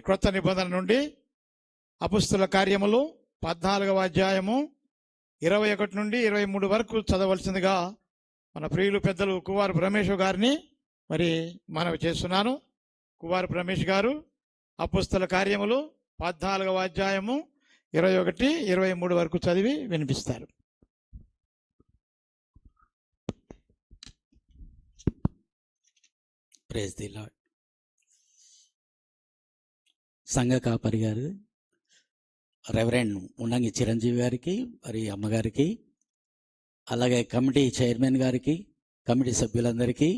క్రొత్త నిబంధన నుండి అపొస్తలుల కార్యములు 14వ అధ్యాయము 21 నుండి 23 వరకు చదవలసిందిగా మన ప్రియులు పెద్దలు కువారు బ్రహ్మేశ్వర్ గారిని మరి మనవి చేస్తున్నాను. కువారు బ్రహ్మేష్ గారు అపొస్తలుల కార్యములు 14వ అధ్యాయము 21, 23 వరకు చదివి వినిపిస్తారు. Praise the Lord. సంఘ కాపరి గారు రెవరెండ్ ఉన్నంగి చిరంజీవి గారికి, మరి అమ్మగారికి, అలాగే కమిటీ చైర్మన్ గారికి, కమిటీ సభ్యులందరికీ,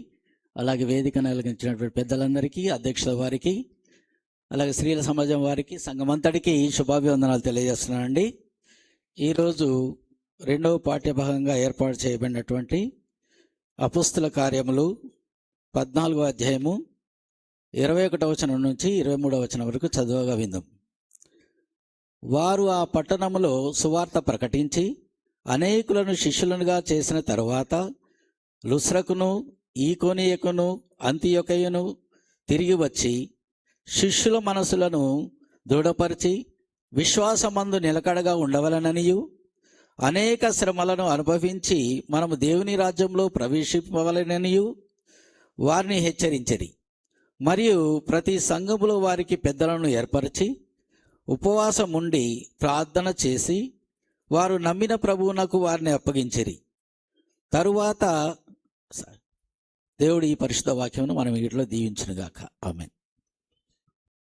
అలాగే వేదికను అలంకరించినటువంటి పెద్దలందరికీ, అధ్యక్షుల వారికి, అలాగే స్త్రీల సమాజం వారికి, సంఘమంతటికి శుభాభివందనాలు తెలియజేస్తున్నానండి. ఈరోజు రెండవ పాఠ్యభాగంగా ఏర్పాటు చేయబడినటువంటి అపొస్తలుల కార్యములు 14వ అధ్యాయము 21వ వచనం నుంచి 23వ వచనం వరకు చదువుగా విందాం. వారు ఆ పట్టణములో సువార్త ప్రకటించి అనేకులను శిష్యులనుగా చేసిన తరువాత లుస్రకును, ఈకొనియకును, అంతియొకయును తిరిగి వచ్చి శిష్యుల మనసులను దృఢపరిచి విశ్వాసమందు నిలకడగా ఉండవలననియు, అనేక శ్రమలను అనుభవించి మనము దేవుని రాజ్యంలో ప్రవేశింపవలననియు వారిని హెచ్చరించిరి. మరియు ప్రతి సంఘములో వారికి పెద్దలను ఏర్పరిచి ఉపవాసం ఉండి ప్రార్థన చేసి వారు నమ్మిన ప్రభువునకు వారిని అప్పగించిరి. తరువాత దేవుడు ఈ పరిశుద్ధ వాక్యమును మనం వీటిలో దీవించునుగాక. ఆమేన్.